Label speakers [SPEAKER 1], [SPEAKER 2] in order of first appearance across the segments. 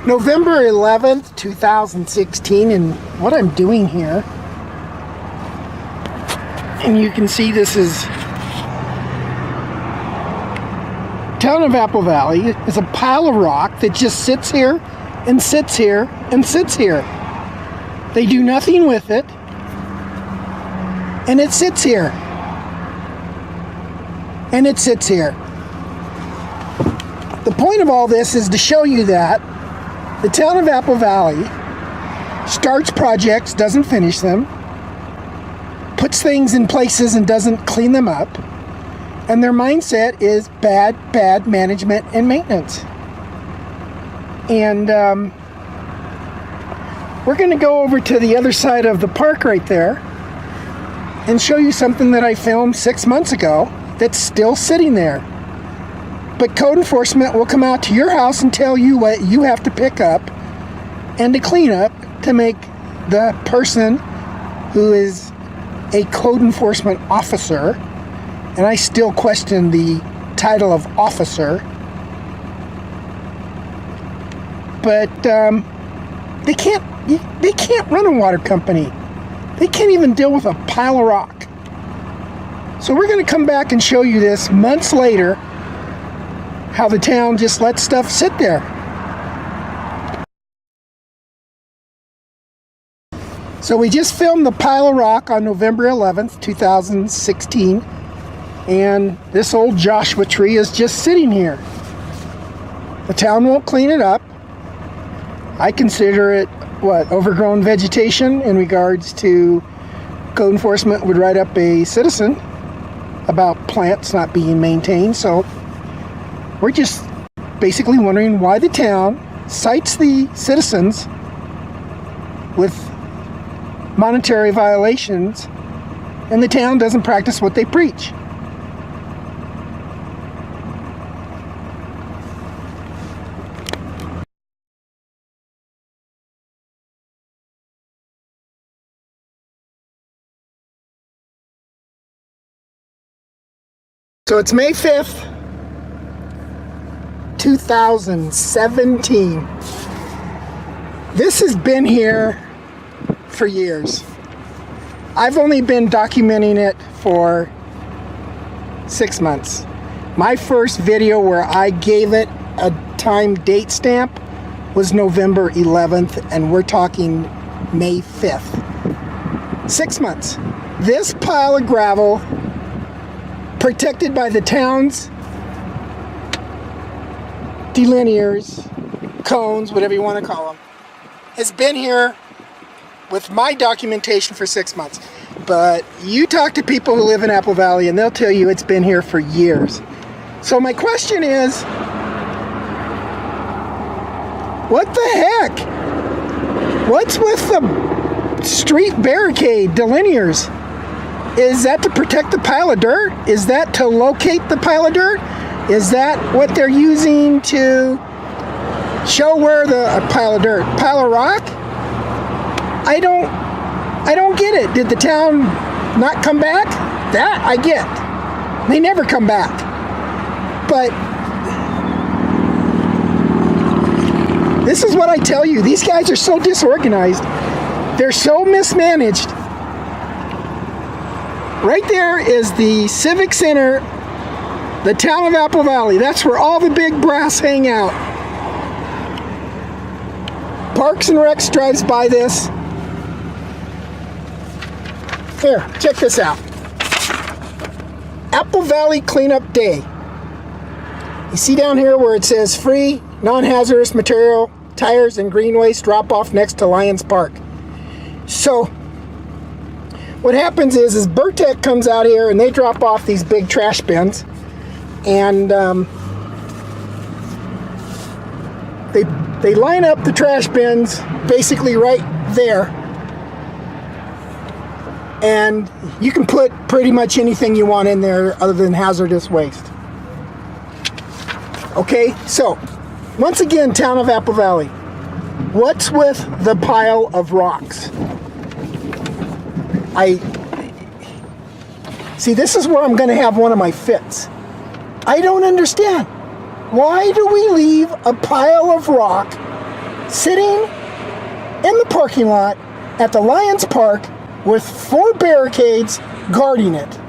[SPEAKER 1] November 11th, 2016, and what I'm doing here, and you can see this is town of Apple Valley. It's a pile of rock that just sits here and sits here and sits here. They do nothing with it, and it sits here and it sits here. The point of all this is to show you that the town of Apple Valley starts projects, doesn't finish them, puts things in places and doesn't clean them up, and their mindset is bad management and maintenance. And we're going to go over to the other side of the park right there and show you something that I filmed 6 months ago that's still sitting there. But code enforcement will come out to your house and tell you what you have to pick up and to clean up to make the person who is a code enforcement officer, and I still question the title of officer, but they can't run a water company. They can't even deal with a pile of rock. So we're going to come back and show you this months later, how the town just lets stuff sit there. So we just filmed the pile of rock on November 11th, 2016, and this old Joshua tree is just sitting here. The town won't clean it up. I consider it, overgrown vegetation in regards to code enforcement would write up a citizen about plants not being maintained. So we're just basically wondering why the town cites the citizens with monetary violations and the town doesn't practice what they preach. So it's May 5th, 2017. This has been here for years. I've only been documenting it for 6 months. My first video where I gave it a time date stamp was November 11th, and we're talking May 5th. 6 months. This pile of gravel, protected by the town's delineators, cones, whatever you want to call them, has been here with my documentation for 6 months. But you talk to people who live in Apple Valley and they'll tell you it's been here for years. So my question is, what the heck? What's with the street barricade delineators? Is that to protect the pile of dirt? Is that to locate the pile of dirt? Is that what they're using to show where the pile of dirt, pile of rock? I don't get it. Did the town not come back? That I get. They never come back. But this is what I tell you. These guys are so disorganized. They're so mismanaged. Right there is the Civic Center, the town of Apple Valley. That's where all the big brass hang out. Parks and Recs drives by this. Here, check this out. Apple Valley Cleanup Day. You see down here where it says free, non-hazardous material, tires and green waste drop off next to Lions Park. So what happens is Burtec comes out here and they drop off these big trash bins, and they line up the trash bins basically right there, and you can put pretty much anything you want in there other than hazardous waste. Okay, so once again, town of Apple Valley, what's with the pile of rocks? See, this is where I'm going to have one of my fits. I don't understand. Why do we leave a pile of rock sitting in the parking lot at the Lions Park with 4 barricades guarding it.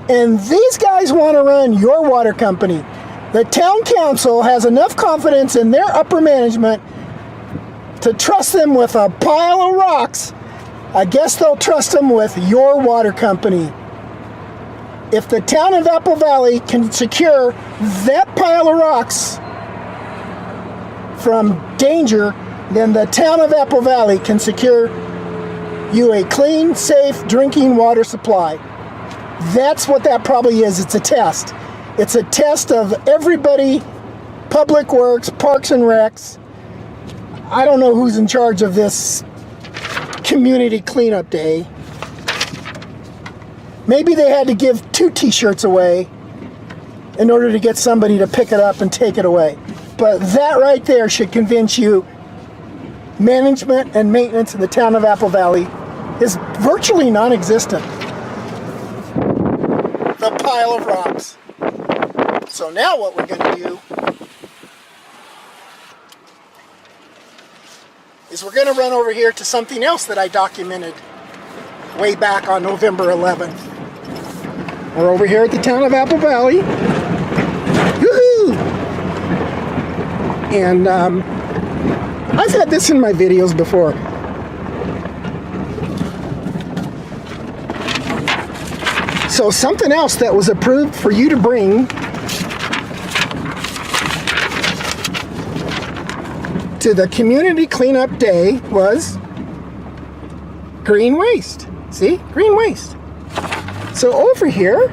[SPEAKER 1] And these guys want to run your water company. The town council has enough confidence in their upper management to trust them with a pile of rocks. I guess they'll trust them with your water company. If the town of Apple Valley can secure that pile of rocks from danger, then the town of Apple Valley can secure you a clean, safe drinking water supply. That's what that probably is. It's a test. It's a test of everybody, Public Works, Parks and Recs. I don't know who's in charge of this community cleanup day. Maybe they had to give 2 t-shirts away in order to get somebody to pick it up and take it away. But that right there should convince you management and maintenance in the town of Apple Valley is virtually non-existent. The pile of rocks. So now what we're going to do is we're going to run over here to something else that I documented way back on November 11th. We're over here at the town of Apple Valley. Woohoo! And I've had this in my videos before. So something else that was approved for you to bring to the community cleanup day was green waste. See? Green waste. So over here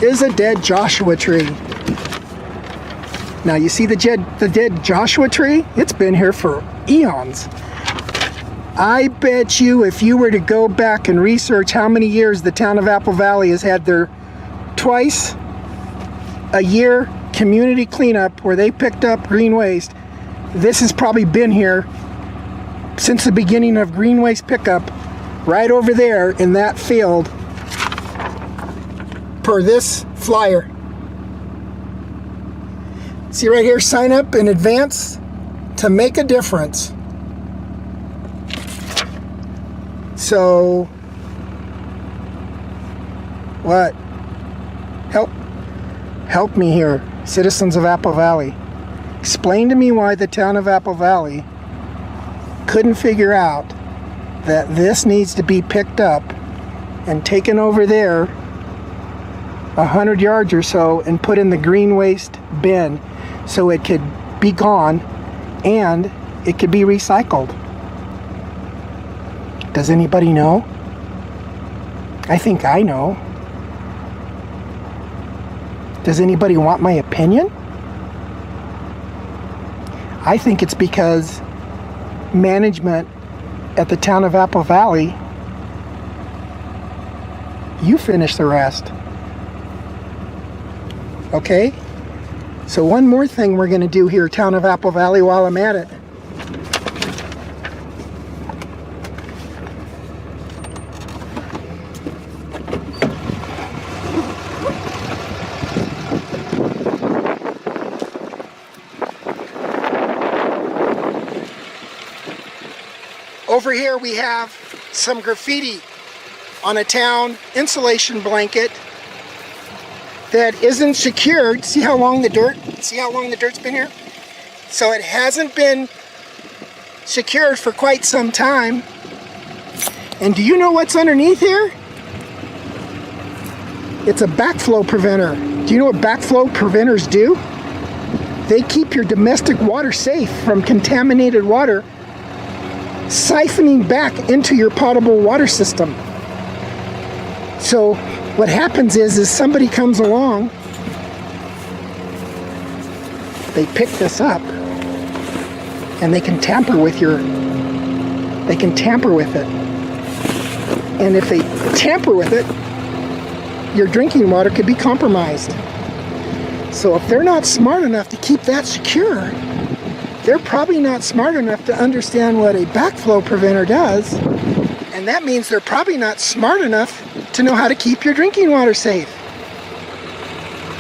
[SPEAKER 1] is a dead Joshua tree. Now you see the dead Joshua tree? It's been here for eons. I bet you if you were to go back and research how many years the town of Apple Valley has had their twice a year community cleanup where they picked up green waste, this has probably been here since the beginning of green waste pickup, right over there in that field per this flyer. See right here, sign up in advance to make a difference. So, what? Help me here, citizens of Apple Valley. Explain to me why the town of Apple Valley couldn't figure out that this needs to be picked up and taken over there 100 yards or so and put in the green waste bin so it could be gone and it could be recycled. Does anybody know? I think I know. Does anybody want my opinion? I think it's because management at the town of Apple Valley, you finish the rest. Okay? So one more thing we're going to do here, town of Apple Valley, while I'm at it. Over here we have some graffiti on a town insulation blanket that isn't secured. See how long the dirt's been here? So it hasn't been secured for quite some time. And do you know what's underneath here? It's a backflow preventer. Do you know what backflow preventers do? They keep your domestic water safe from contaminated water siphoning back into your potable water system. So what happens is somebody comes along, they pick this up, and they can tamper with it. And if they tamper with it, your drinking water could be compromised. So if they're not smart enough to keep that secure, they're probably not smart enough to understand what a backflow preventer does, and that means they're probably not smart enough to know how to keep your drinking water safe.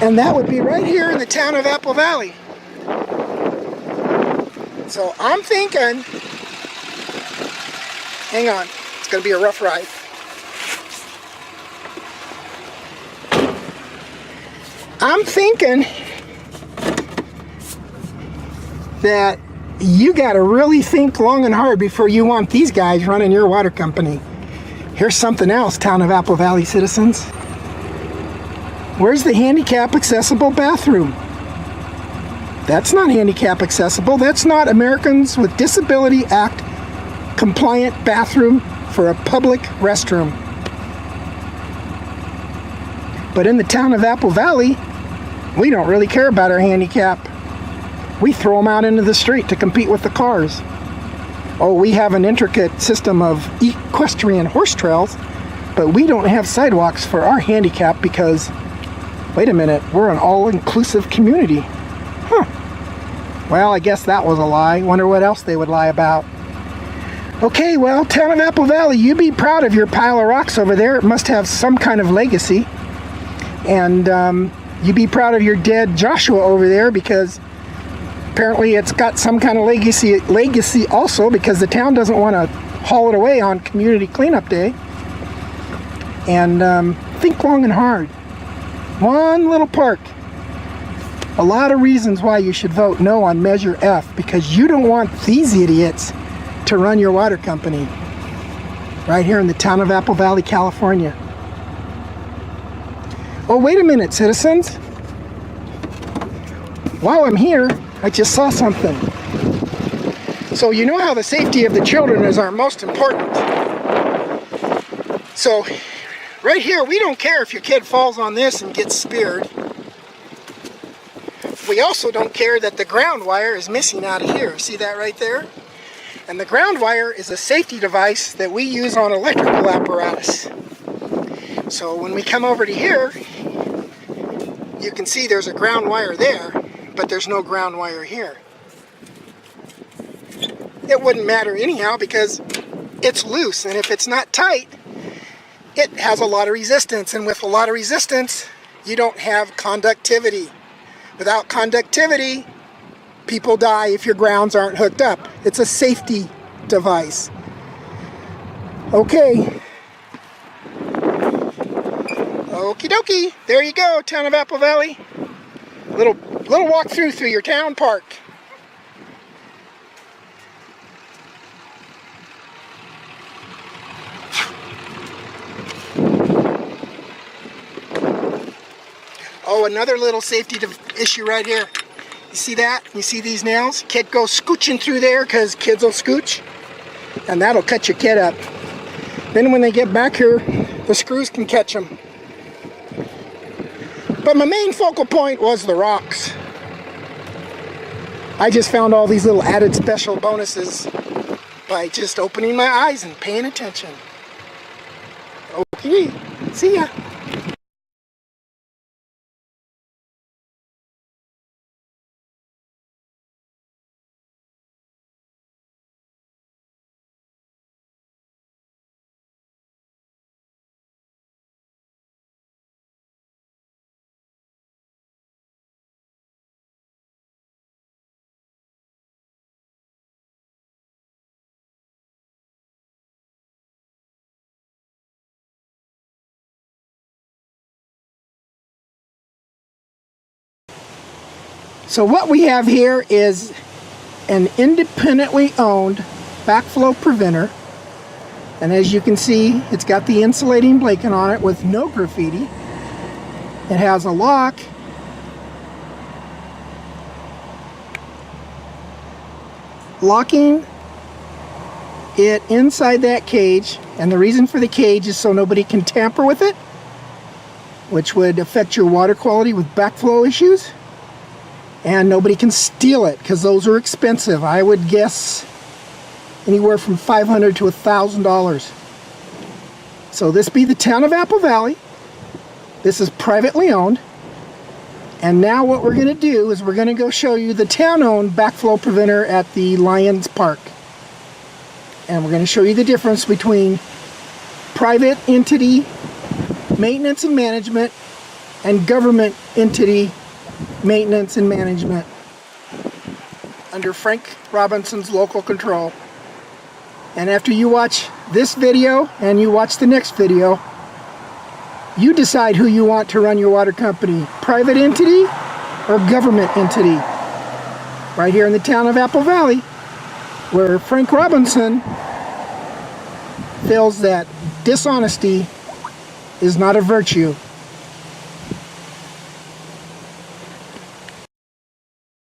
[SPEAKER 1] And that would be right here in the town of Apple Valley. So I'm thinking, hang on, it's going to be a rough ride. I'm thinking that you got to really think long and hard before you want these guys running your water company. Here's something else, Town of Apple Valley citizens. Where's the handicap accessible bathroom? That's not handicap accessible. That's not Americans with Disability Act compliant bathroom for a public restroom. But in the town of Apple Valley, we don't really care about our handicap. We throw them out into the street to compete with the cars. Oh, we have an intricate system of equestrian horse trails, but we don't have sidewalks for our handicap because, wait a minute, we're an all-inclusive community. Huh. Well, I guess that was a lie. Wonder what else they would lie about. Okay, well, town of Apple Valley, you be proud of your pile of rocks over there. It must have some kind of legacy. And you be proud of your dead Joshua over there, because apparently it's got some kind of legacy also, because the town doesn't want to haul it away on community cleanup day. And think long and hard. One little park. A lot of reasons why you should vote no on Measure F, because you don't want these idiots to run your water company right here in the town of Apple Valley, California. Oh, wait a minute, citizens. While I'm here, I just saw something. So you know how the safety of the children is our most important. So right here, we don't care if your kid falls on this and gets speared. We also don't care that the ground wire is missing out of here. See that right there? And the ground wire is a safety device that we use on electrical apparatus. So when we come over to here, you can see there's a ground wire there, but there's no ground wire here. It wouldn't matter anyhow because it's loose, and if it's not tight, it has a lot of resistance, and with a lot of resistance, you don't have conductivity. Without conductivity, people die if your grounds aren't hooked up. It's a safety device. Okay. Okie dokie. There you go, town of Apple Valley. Little walk through your town park. Oh, another little safety issue right here. You see that? You see these nails? Kid goes scooching through there because kids will scooch. And that'll cut your kid up. Then when they get back here, the screws can catch them. But my main focal point was the rocks. I just found all these little added special bonuses by just opening my eyes and paying attention. Okay, see ya. So what we have here is an independently owned backflow preventer, and as you can see, it's got the insulating blanket on it with no graffiti. It has a lock, locking it inside that cage, and the reason for the cage is so nobody can tamper with it, which would affect your water quality with backflow issues. And nobody can steal it, because those are expensive. I would guess anywhere from $500 to $1,000. So this be the town of Apple Valley. This is privately owned. And now what we're going to do is we're going to go show you the town-owned backflow preventer at the Lions Park. And we're going to show you the difference between private entity maintenance and management and government entity maintenance and management. under Frank Robinson's local control. And after you watch this video and you watch the next video, you decide who you want to run your water company, private entity or government entity. Right here in the town of Apple Valley, where Frank Robinson feels that dishonesty is not a virtue.